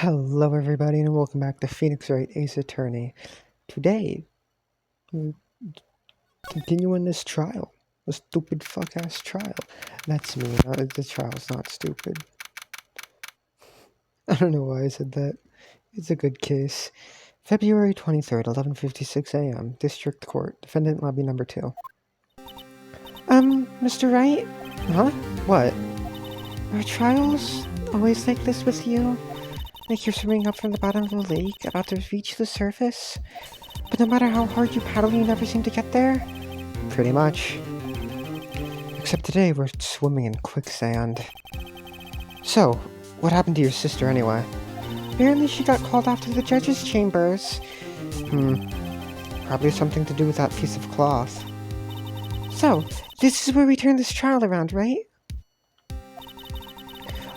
Hello everybody and welcome back to Phoenix Wright Ace Attorney. Today, we're continuing this trial. A stupid fuck-ass trial. That's me, the trial's not stupid. I don't know why I said that. It's a good case. February 23rd, 11:56 a.m. District Court. Defendant Lobby Number 2. Mr. Wright? Huh? What? Are trials always like this with you? Like you're swimming up from the bottom of the lake, about to reach the surface? But no matter how hard you paddle, you never seem to get there? Pretty much. Except today we're swimming in quicksand. So, what happened to your sister anyway? Apparently she got called off to the judge's chambers. Probably something to do with that piece of cloth. So, this is where we turn this trial around, right?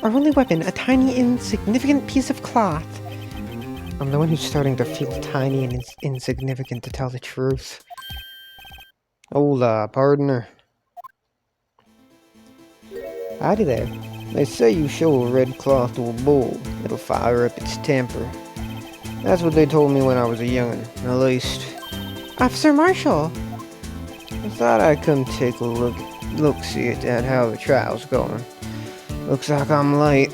Our only weapon, a tiny, insignificant piece of cloth. I'm the one who's starting to feel tiny and insignificant, to tell the truth. Hola, partner. Howdy there. They say you show a red cloth to a bull, it'll fire up its temper. That's what they told me when I was a young'un, at least. Officer Marshall! I thought I'd come take a look-see at how the trial's going. Looks like I'm late.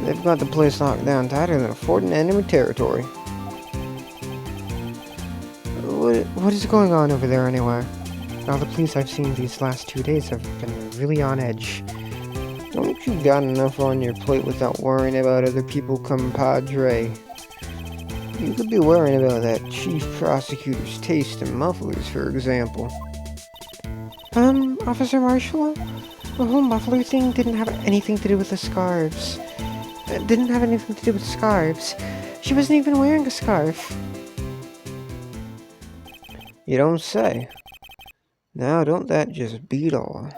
They've got the place locked down tighter than a fort in enemy territory. What is going on over there anyway? All the police I've seen these last 2 days have been really on edge. Don't you got enough on your plate without worrying about other people, compadre? You could be worrying about that chief prosecutor's taste in mufflers, for example. Officer Marshall? The whole muffler thing didn't have anything to do with the scarves. It didn't have anything to do with scarves. She wasn't even wearing a scarf. You don't say. Now, don't that just beat all?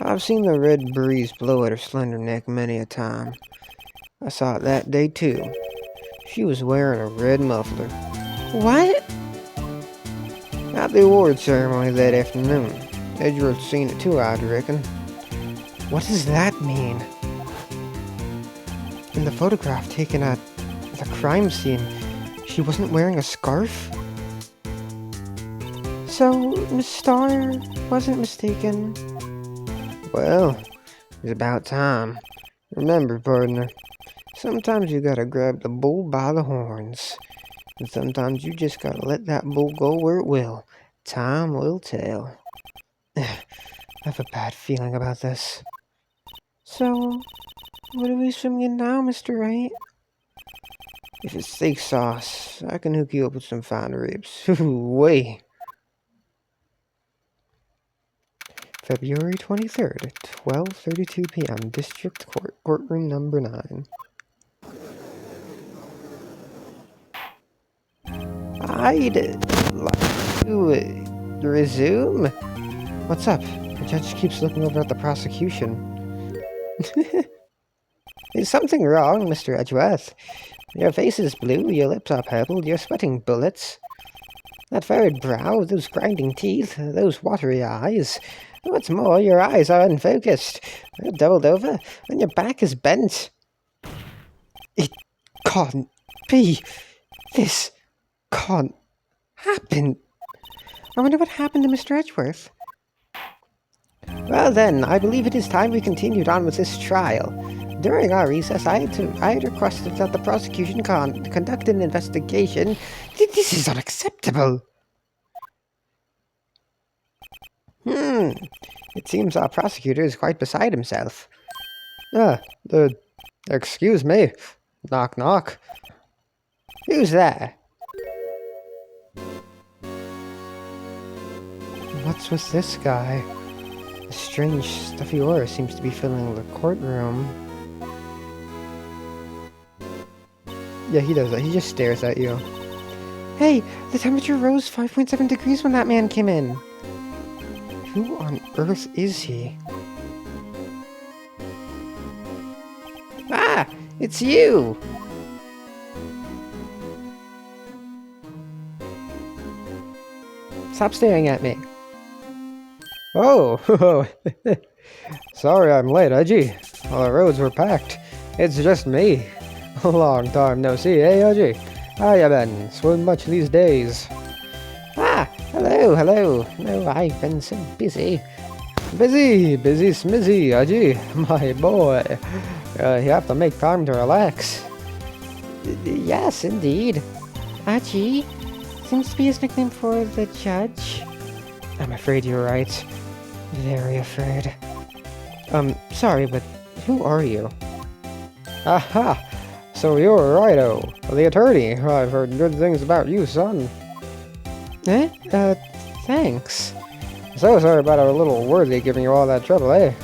I've seen the red breeze blow at her slender neck many a time. I saw it that day, too. She was wearing a red muffler. What? At the award ceremony that afternoon. Edgeworth's seen it too, I'd reckon. What does that mean? In the photograph taken at the crime scene, she wasn't wearing a scarf? So, Miss Starr wasn't mistaken. Well, it's about time. Remember, partner, sometimes you gotta grab the bull by the horns. And sometimes you just gotta let that bull go where it will. Time will tell. I have a bad feeling about this. So, what are we swimming in now, Mr. Wright? If it's steak sauce, I can hook you up with some fine ribs. Way. February 23rd, 12:32 p.m. District Court, Courtroom Number 9. I'd like to resume. What's up? The judge keeps looking over at the prosecution. Is something wrong, Mr. Edgeworth? Your face is blue, your lips are purple, you're sweating bullets. That furrowed brow, those grinding teeth, those watery eyes. What's more, your eyes are unfocused. They're doubled over, and your back is bent. It can't be. This can't happen. I wonder what happened to Mr. Edgeworth. Well then, I believe it is time we continued on with this trial. During our recess, I had requested that the prosecution conduct an investigation. This is unacceptable. It seems our prosecutor is quite beside himself. Excuse me. Knock, knock. Who's there? What's with this guy? A strange, stuffy aura seems to be filling the courtroom. Yeah, he does that. He just stares at you. Hey, the temperature rose 5.7 degrees when that man came in. Who on earth is he? Ah! It's you! Stop staring at me. Oh! Sorry I'm late, Edgy. All the roads were packed. It's just me. Long time no see, eh, Audrey? How ya been? Swim much these days? Ah, hello. No, I've been so busy. Busy smizzy, Audrey, my boy. You have to make time to relax. Yes, indeed. Aji seems to be his nickname for the judge. I'm afraid you're right. Very afraid. Sorry, but who are you? Aha! So you're Righto, the attorney. I've heard good things about you, son. Eh? Thanks. So sorry about our little worthy giving you all that trouble, eh?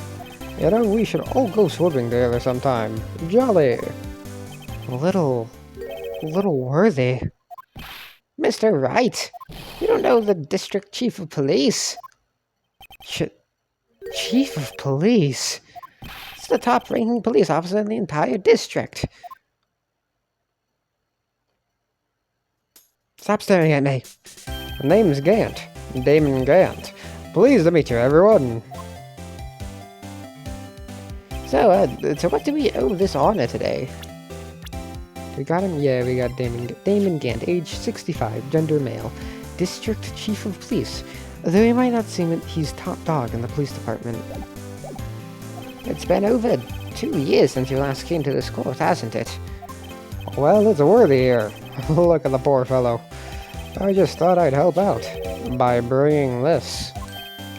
You know, we should all go swimming together sometime. Jolly. Little worthy. Mr. Wright, you don't know the district chief of police? Chief of police? It's the top-ranking police officer in the entire district. Stop staring at me. My name's Gant. Damon Gant. Pleased to meet you, everyone. So what do we owe this honor today? We got him? Yeah, we got Damon Gant, age 65, gender male, district chief of police. Though he might not seem it, he's top dog in the police department. It's been over 2 years since you last came to this court, hasn't it? Well, it's worthy here. Look at the poor fellow. I just thought I'd help out by bringing this.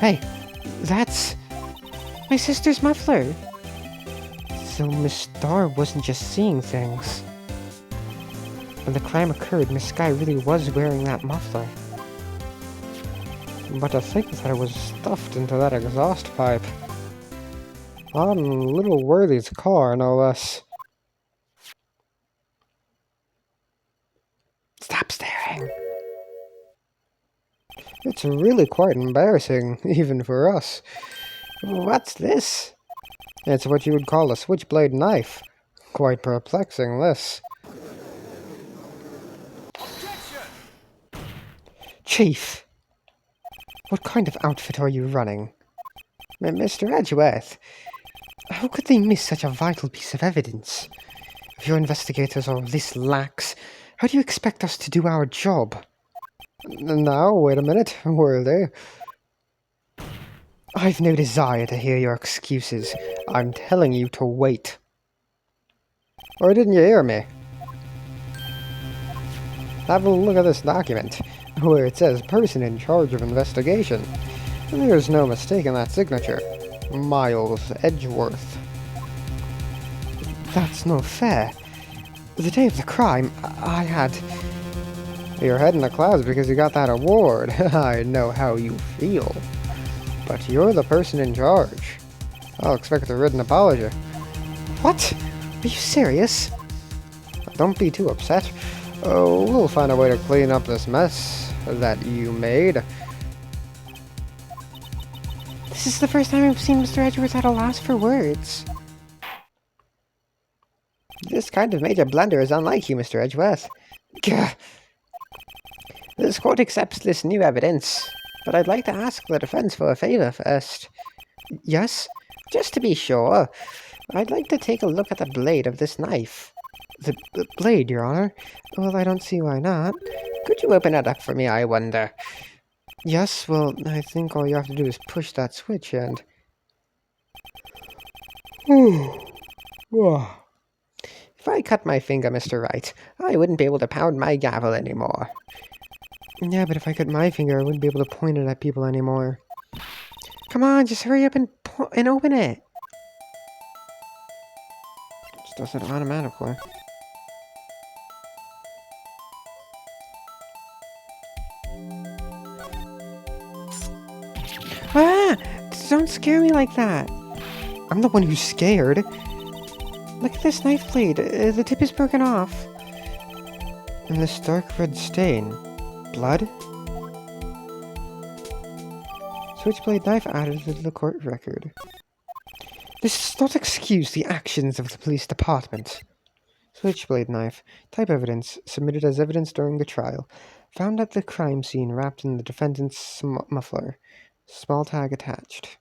Hey, that's my sister's muffler. So Miss Star wasn't just seeing things. When the crime occurred, Miss Sky really was wearing that muffler. But to think that it was stuffed into that exhaust pipe. On little Worthy's car, no less. Stop staring! It's really quite embarrassing, even for us. What's this? It's what you would call a switchblade knife. Quite perplexing, this. Chief! What kind of outfit are you running? Mr. Edgeworth, how could they miss such a vital piece of evidence? If your investigators are this lax, how do you expect us to do our job? Now, wait a minute, were they? I've no desire to hear your excuses. I'm telling you to wait. Or didn't you hear me? Have a look at this document, where it says person in charge of investigation. There's no mistake in that signature. Miles Edgeworth. That's not fair. The day of the crime, I had... You're head in the clouds because you got that award. I know how you feel. But you're the person in charge. I'll expect a written apology. What? Are you serious? Don't be too upset. Oh, we'll find a way to clean up this mess that you made. This is the first time I've seen Mr. Edgeworth at a loss for words. This kind of major blunder is unlike you, Mr. Edgeworth. Gah. This court accepts this new evidence, but I'd like to ask the defense for a favor first. Yes? Just to be sure, I'd like to take a look at the blade of this knife. The blade, Your Honor? Well, I don't see why not. Could you open it up for me, I wonder? Yes, well, I think all you have to do is push that switch and... If I cut my finger, Mr. Wright, I wouldn't be able to pound my gavel anymore. Yeah, but if I cut my finger, I wouldn't be able to point it at people anymore. Come on, just hurry up and open it. Just does it automatically. Ah! Don't scare me like that. I'm the one who's scared. Look at this knife blade. The tip is broken off. And this dark red stain. Blood? Switchblade knife added to the court record. This does not excuse the actions of the police department. Switchblade knife. Type evidence. Submitted as evidence during the trial. Found at the crime scene wrapped in the defendant's muffler. Small tag attached.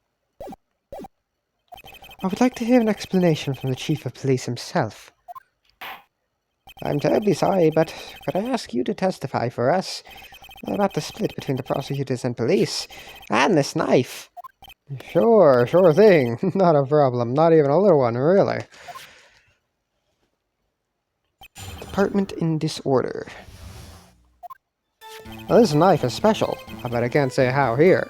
I would like to hear an explanation from the Chief of Police himself. I'm terribly sorry, but could I ask you to testify for us about the split between the prosecutors and police, and this knife? Sure thing. Not a problem. Not even a little one, really. Department in disorder. Well, this knife is special, but I can't say how here.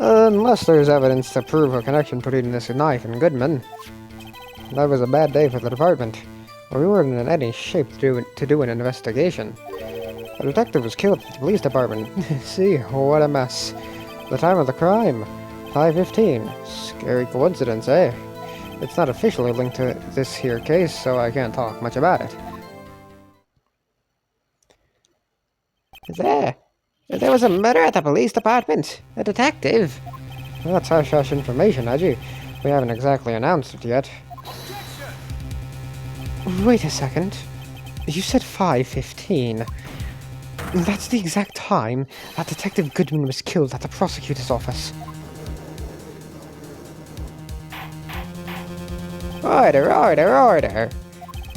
Unless there's evidence to prove a connection between this knife and Goodman. That was a bad day for the department. We weren't in any shape to do an investigation. A detective was killed at the police department. See, what a mess. The time of the crime, 5:15. Scary coincidence, eh? It's not officially linked to this here case, so I can't talk much about it. There was a murder at the police department. A detective. That's hush-hush information, Edgy. We haven't exactly announced it yet. Wait a second. You said 5:15. That's the exact time that Detective Goodman was killed at the prosecutor's office. Order!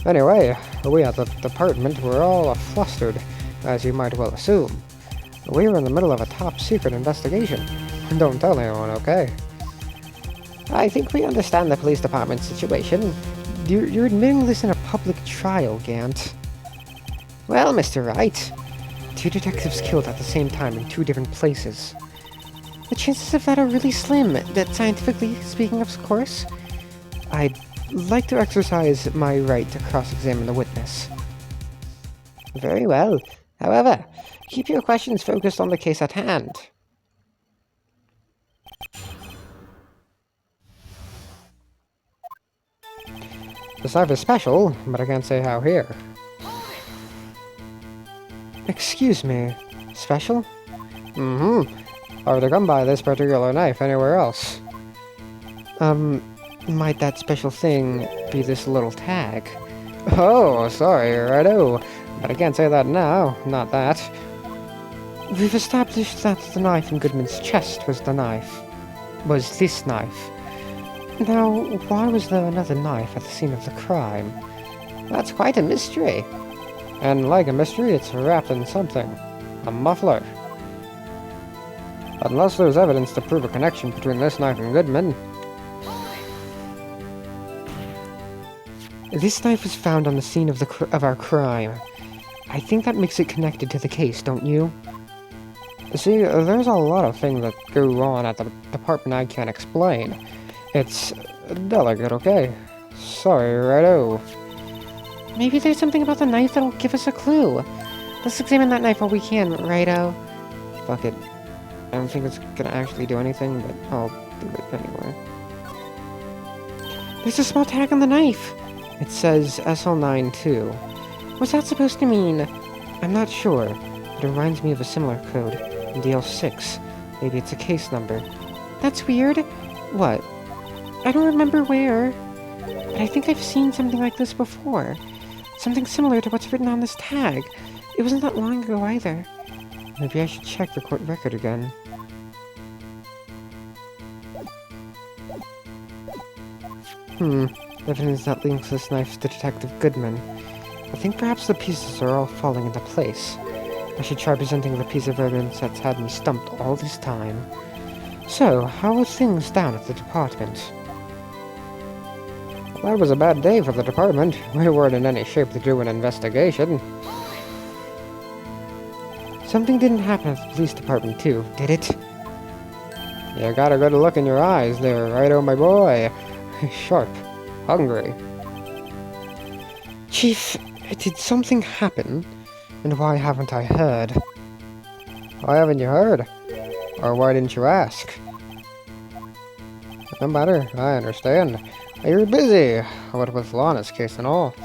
Anyway, we at the department were all flustered, as you might well assume. We were in the middle of a top-secret investigation. Don't tell anyone, okay? I think we understand the police department's situation. You're admitting this in a public trial, Gant. Well, Mr. Wright, 2 detectives killed at the same time in 2 different places. The chances of that are really slim, that scientifically speaking, of course. I'd like to exercise my right to cross-examine the witness. Very well. However, keep your questions focused on the case at hand. This knife is special, but I can't say how here. Excuse me, special? Hard to come by this particular knife anywhere else. Might that special thing be this little tag? Oh, sorry, righto. But I can't say that now, not that. We've established that the knife in Goodman's chest was this knife. Now, why was there another knife at the scene of the crime? That's quite a mystery. And like a mystery, it's wrapped in something. A muffler. Unless there's evidence to prove a connection between this knife and Goodman. This knife was found on the scene of our crime. I think that makes it connected to the case, don't you? See, there's a lot of things that go on at the department I can't explain. It's delicate, okay? Sorry, righto. Maybe there's something about the knife that'll give us a clue. Let's examine that knife while we can, righto. Fuck it. I don't think it's gonna actually do anything, but I'll do it anyway. There's a small tag on the knife. It says SL92. What's that supposed to mean? I'm not sure, but it reminds me of a similar code in DL6. Maybe it's a case number. That's weird. What? I don't remember where, but I think I've seen something like this before. Something similar to what's written on this tag. It wasn't that long ago either. Maybe I should check the court record again. Evidence that links this knife to Detective Goodman. I think perhaps the pieces are all falling into place. I should try presenting the piece of evidence that's had me stumped all this time. So, how are things down at the department? That was a bad day for the department. We weren't in any shape to do an investigation. Something didn't happen at the police department too, did it? You got a good look in your eyes there, righto, my boy. Sharp. Hungry. Chief, did something happen? And why haven't I heard? Why haven't you heard? Or why didn't you ask? No matter, I understand. You're busy, what with Lana's case and all.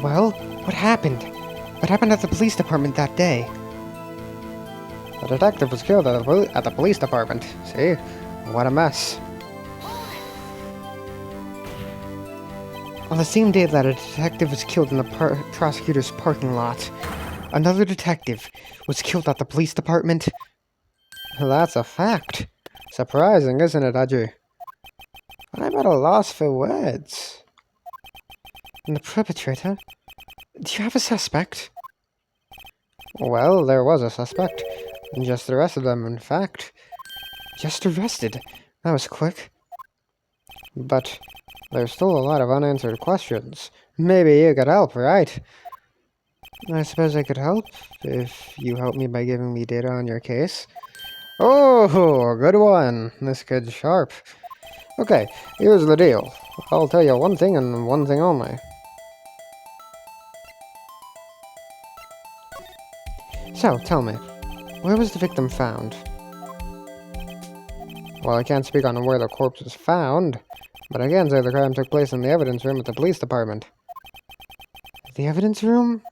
Well, what happened? What happened at the police department that day? The detective was killed at the police department. See? What a mess. On the same day that a detective was killed in the prosecutor's parking lot, another detective was killed at the police department. That's a fact. Surprising, isn't it, Audrey? I'm at a loss for words. And the perpetrator? Do you have a suspect? Well, there was a suspect. Just arrested them, in fact. Just arrested? That was quick. But there's still a lot of unanswered questions. Maybe you could help, right? I suppose I could help, if you help me by giving me data on your case. Oh, good one. This kid's sharp. Okay, here's the deal. I'll tell you one thing and one thing only. So, tell me, where was the victim found? Well, I can't speak on where the corpse was found, but I can say the crime took place in the evidence room at the police department. The evidence room?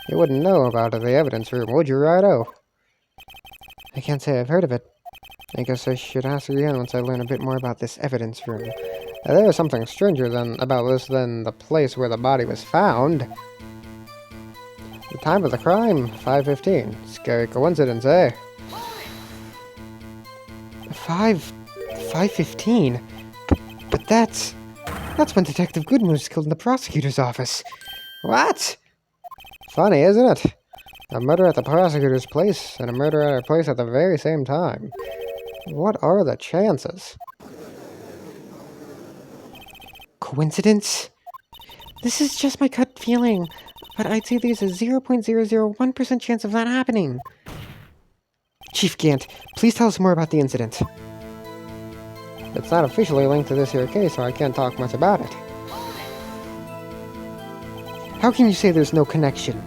You wouldn't know about the evidence room, would you, Righto? I can't say I've heard of it. I guess I should ask again once I learn a bit more about this evidence room. There is something stranger about this than the place where the body was found. The time of the crime, 5:15. Scary coincidence, eh? 5:15? But that's when Detective Goodman was killed in the prosecutor's office. What? Funny, isn't it? A murder at the prosecutor's place and a murder at her place at the very same time. What are the chances? Coincidence? This is just my gut feeling, but I'd say there's a 0.001% chance of that happening. Chief Gant, please tell us more about the incident. It's not officially linked to this here case, so I can't talk much about it. How can you say there's no connection?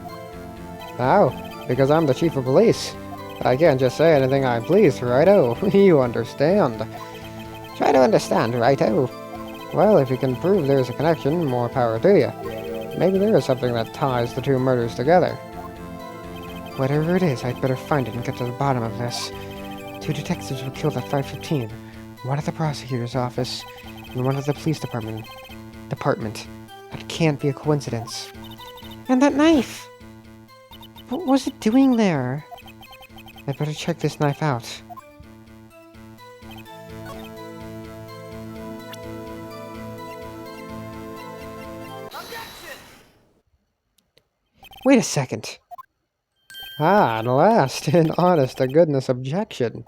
How? Because I'm the chief of police. I can't just say anything I please, righto? You understand. Try to understand, righto. Well, if you can prove there's a connection, more power to you. Maybe there is something that ties the two murders together. Whatever it is, I'd better find it and get to the bottom of this. 2 detectives were killed at 5:15. One at the prosecutor's office, and one at the police department. That can't be a coincidence. And that knife! What was it doing there? I'd better check this knife out. Wait a second. Ah, at last, an honest-to-goodness objection.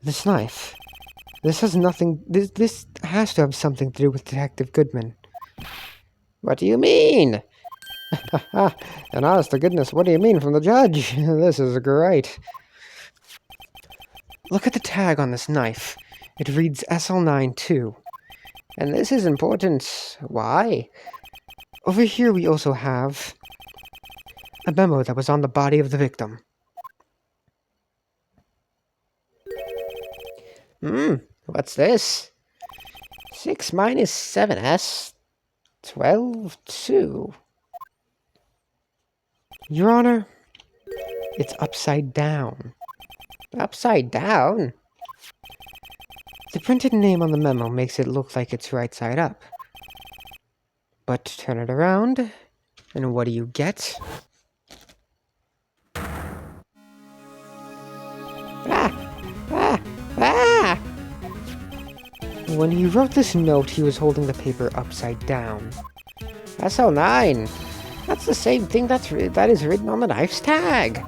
This knife. This has nothing... This has to have something to do with Detective Goodman. What do you mean? And honest to goodness, what do you mean from the judge? This is great. Look at the tag on this knife. It reads SL92. And this is important. Why? Over here we also have a memo that was on the body of the victim. What's this? 6 minus 7s, 12/2. Your Honor, it's upside down. Upside down? The printed name on the memo makes it look like it's right side up. But turn it around, and what do you get? When he wrote this note, he was holding the paper upside down. SL9! That's the same thing that is written on the knife's tag!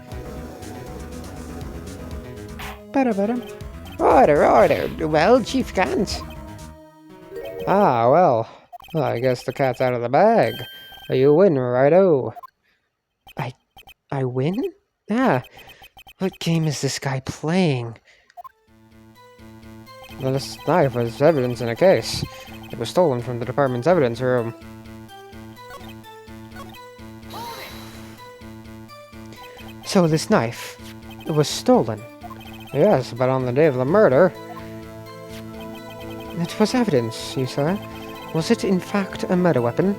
Order! Well, Chief Gant? Ah, well, I guess the cat's out of the bag. You win, righto. I win? Yeah. What game is this guy playing? This knife was evidence in a case. It was stolen from the department's evidence room. So this knife, it was stolen? Yes, but on the day of the murder. It was evidence, you say? Was it in fact a murder weapon?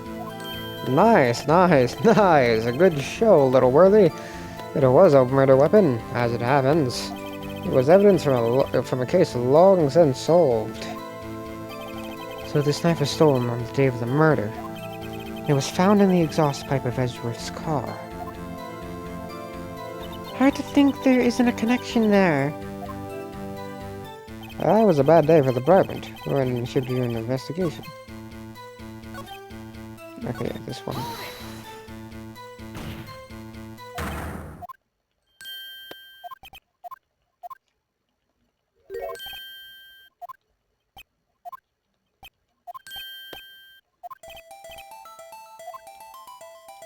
Nice. A good show, little worthy. It was a murder weapon, as it happens. It was evidence from a case long since solved. So this knife was stolen on the day of the murder. It was found in the exhaust pipe of Edgeworth's car. Hard to think there isn't a connection there. That was a bad day for the department. When we should do an investigation. Okay, this one.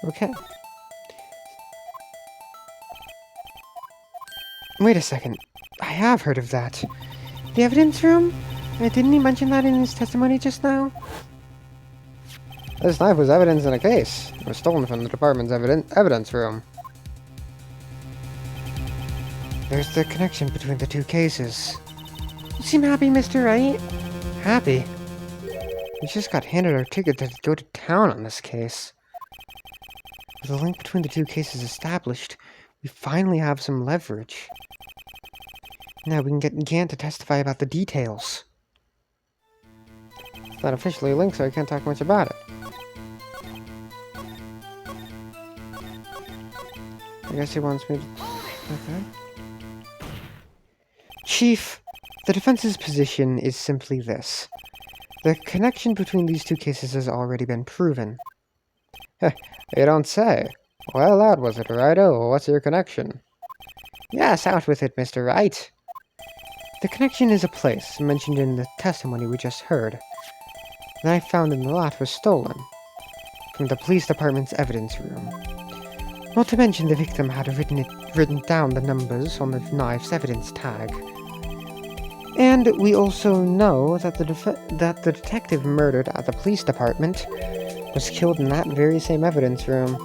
Okay. Wait a second. I have heard of that. The evidence room? Didn't he mention that in his testimony just now? This knife was evidence in a case. It was stolen from the department's evidence room. There's the connection between the two cases. You seem happy, Mr. Wright? Happy? We just got handed our ticket to go to town on this case. With the link between the two cases established, we finally have some leverage. Now we can get Gant to testify about the details. It's not officially linked, so I can't talk much about it. I guess he wants me to... Okay. Chief, the defense's position is simply this. The connection between these two cases has already been proven. Heh, you don't say. Well, that was it, righto. What's your connection? Yes, out with it, Mr. Wright. The connection is a place mentioned in the testimony we just heard. The knife found in the lot was stolen from the police department's evidence room. Not to mention the victim had written down the numbers on the knife's evidence tag. And we also know that the detective murdered at the police department was killed in that very same evidence room.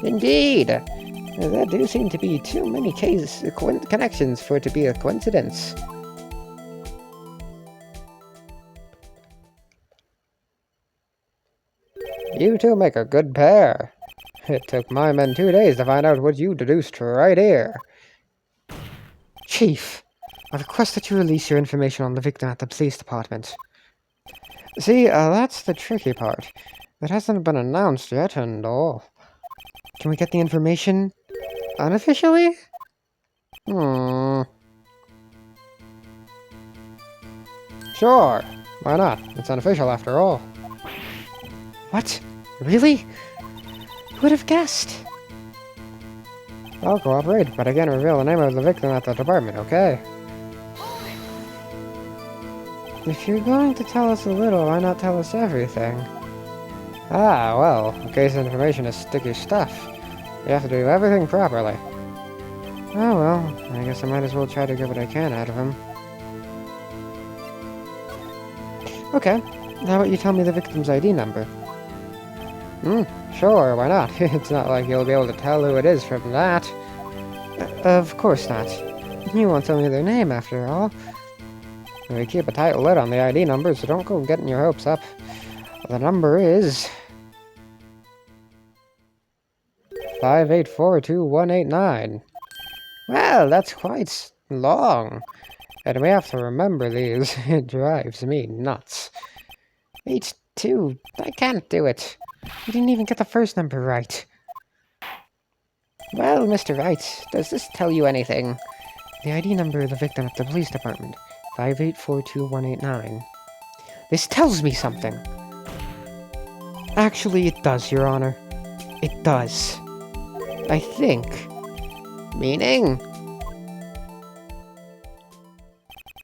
Indeed! There do seem to be too many connections for it to be a coincidence. You two make a good pair. It took my men 2 days to find out what you deduced right here. Chief, I request that you release your information on the victim at the police department. See, that's the tricky part. It hasn't been announced yet, and all. Can we get the information unofficially? Sure. Why not? It's unofficial after all. What? Really? Who would have guessed? I'll cooperate, but I can't reveal the name of the victim at the department, okay? If you're going to tell us a little, why not tell us everything? Ah, well, case information is sticky stuff. You have to do everything properly. Oh well, I guess I might as well try to get what I can out of him. Okay, how about you tell me the victim's ID number? Sure, why not? It's not like you'll be able to tell who it is from that. Of course not. You won't tell me their name, after all. We keep a tight lid on the ID number, so don't go getting your hopes up. The number is... 5842189. Well, that's quite long. And we have to remember these. It drives me nuts. 82. I can't do it. You didn't even get the first number right. Well, Mr. Wright, does this tell you anything? The ID number of the victim at the police department. 5842189. This tells me something. Actually, it does, Your Honor. It does. I think. Meaning?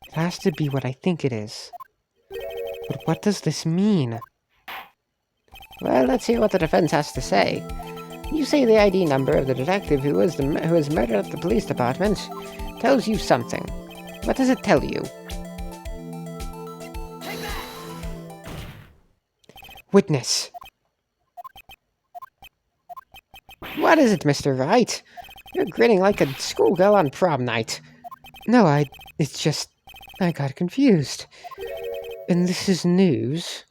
It has to be what I think it is. But what does this mean? Well, let's hear what the defense has to say. You say the ID number of the detective who was murdered at the police department tells you something. What does it tell you? Witness. What is it, Mr. Wright? You're grinning like a schoolgirl on prom night. No, it's just... I got confused. And this is news?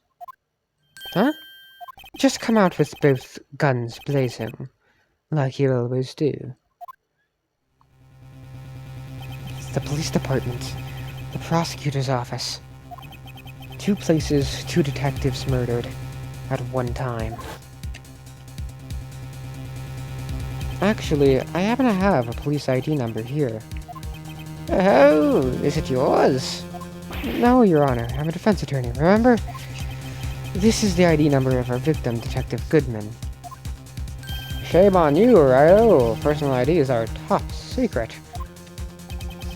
Huh? Just come out with both guns blazing, like you always do. It's the police department, the prosecutor's office. 2 places, 2 detectives murdered at one time. Actually, I happen to have a police ID number here. Oh, is it yours? No, Your Honor. I'm a defense attorney, remember? This is the ID number of our victim, Detective Goodman. Shame on you, Wright. Personal ID is our top secret.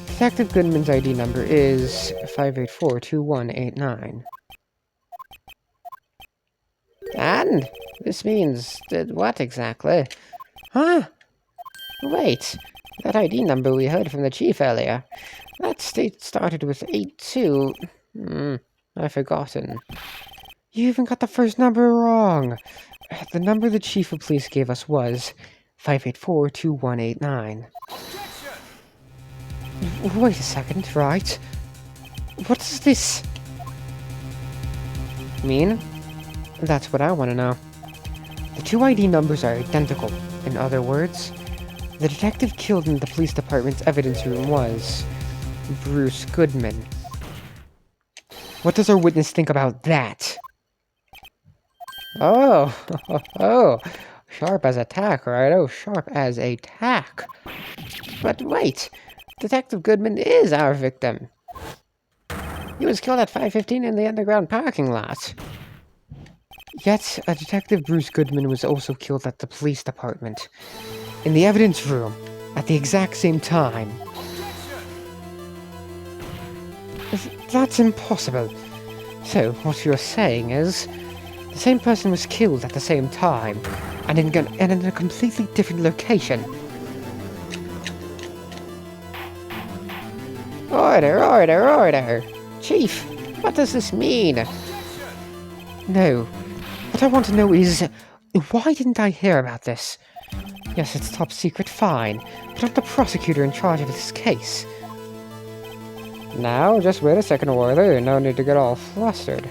Detective Goodman's ID number is 5842189. And? This means what exactly? Huh? Wait, that ID number we heard from the chief earlier. That state started with 82. I've forgotten. You even got the first number wrong. The number the chief of police gave us was 5842189. Wait a second, Wright. What does this mean? That's what I want to know. The two ID numbers are identical. In other words, the detective killed in the police department's evidence room was Bruce Goodman. What does our witness think about that? Oh, sharp as a tack, right? Oh, sharp as a tack. But wait, Detective Goodman is our victim. He was killed at 5:15 in the underground parking lot. Yet, a Detective Bruce Goodman was also killed at the police department, in the evidence room, at the exact same time. That's impossible. So, what you're saying is, the same person was killed at the same time, and in a completely different location. Order! Chief, what does this mean? No, what I want to know is, why didn't I hear about this? Yes, it's top secret, fine, but I'm the prosecutor in charge of this case. Now, just wait a second, Warther, no need to get all flustered.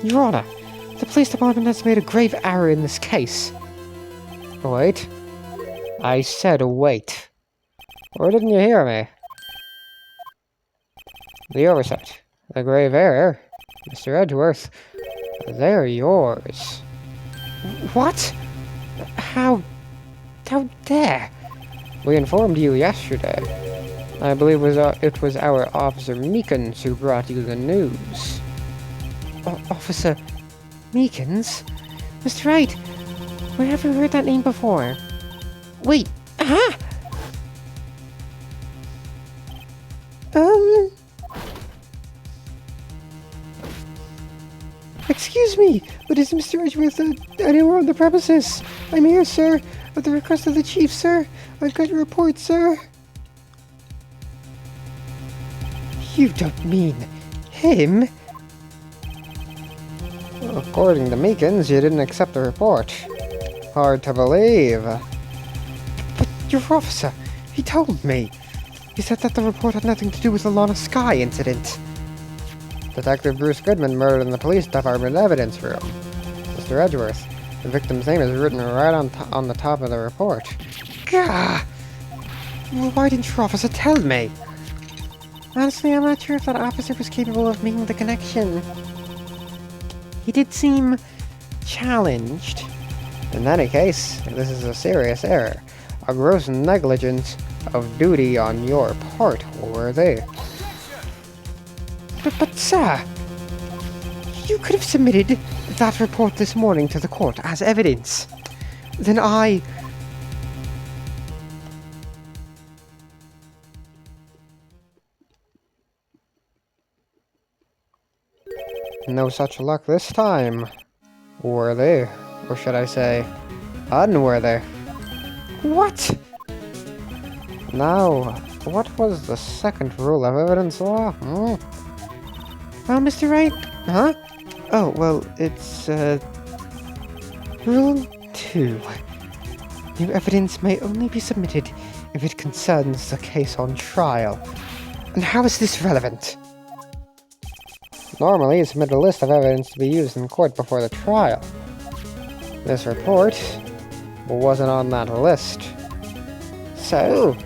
Your Honor, the police department has made a grave error in this case. Wait. I said wait. Or didn't you hear me? The oversight. The grave error. Mr. Edgeworth. They're yours. What? How dare? We informed you yesterday. I believe it was our Officer Meekins who brought you the news. Officer Meekins? Mr. Wright, where have you heard that name before? Wait, huh? Excuse me, but is Mr. Edgeworth anywhere on the premises? I'm here, sir, at the request of the chief, sir. I've got your report, sir. You don't mean him? According to Meekins, you didn't accept the report. Hard to believe. But your officer, he told me. He said that the report had nothing to do with the Lana Sky incident. Detective Bruce Goodman murdered in the police department evidence room. Mr. Edgeworth, the victim's name is written right on the top of the report. Gah! Well, why didn't your officer tell me? Honestly, I'm not sure if that officer was capable of making the connection. He did seem challenged. In any case, this is a serious error. A gross negligence of duty on your part, Worthy. But sir, you could have submitted that report this morning to the court as evidence. Then no such luck this time. Worthy, or should I say, unworthy. What? Now, what was the second rule of evidence law? Well, Mr. Wright, huh? Oh, well, it's, Rule 2. New evidence may only be submitted if it concerns the case on trial. And how is this relevant? Normally, you submit a list of evidence to be used in court before the trial. This report wasn't on that list. So,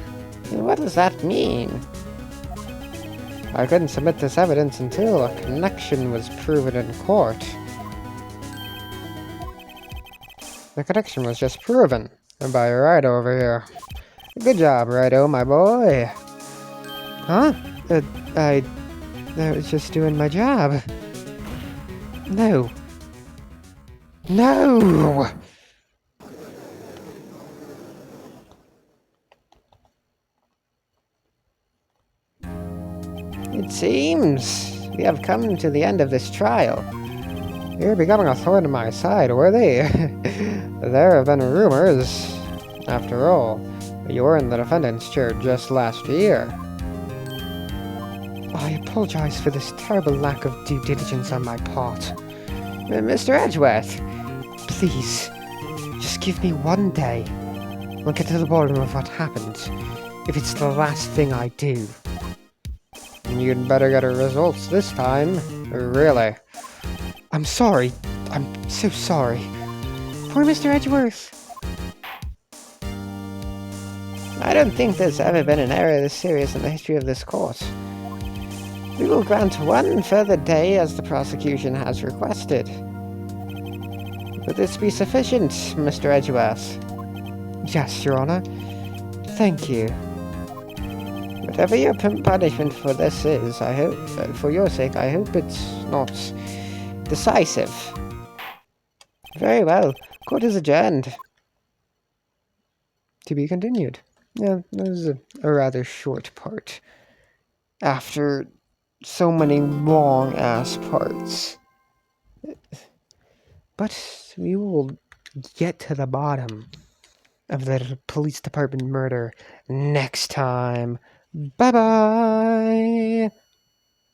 what does that mean? I couldn't submit this evidence until a connection was proven in court. The connection was just proven by Wright over here. Good job, Wright, my boy. Huh? I was just doing my job. No. No! It seems we have come to the end of this trial. You're becoming a thorn in my side, worthy. There have been rumors. After all, you were in the defendant's chair just last year. I apologize for this terrible lack of due diligence on my part. Mr. Edgeworth, please, just give me one day. I'll get to the bottom of what happened, if it's the last thing I do. You'd better get results this time. Really. I'm sorry. I'm so sorry. Poor Mr. Edgeworth. I don't think there's ever been an error this serious in the history of this court. We will grant one further day as the prosecution has requested. Would this be sufficient, Mr. Edgeworth? Yes, Your Honor. Thank you. Whatever your punishment for this is, I hope, for your sake, I hope it's not decisive. Very well. Court is adjourned. To be continued. Yeah, that was a rather short part. After so many long-ass parts. But we will get to the bottom of the police department murder next time. Bye-bye!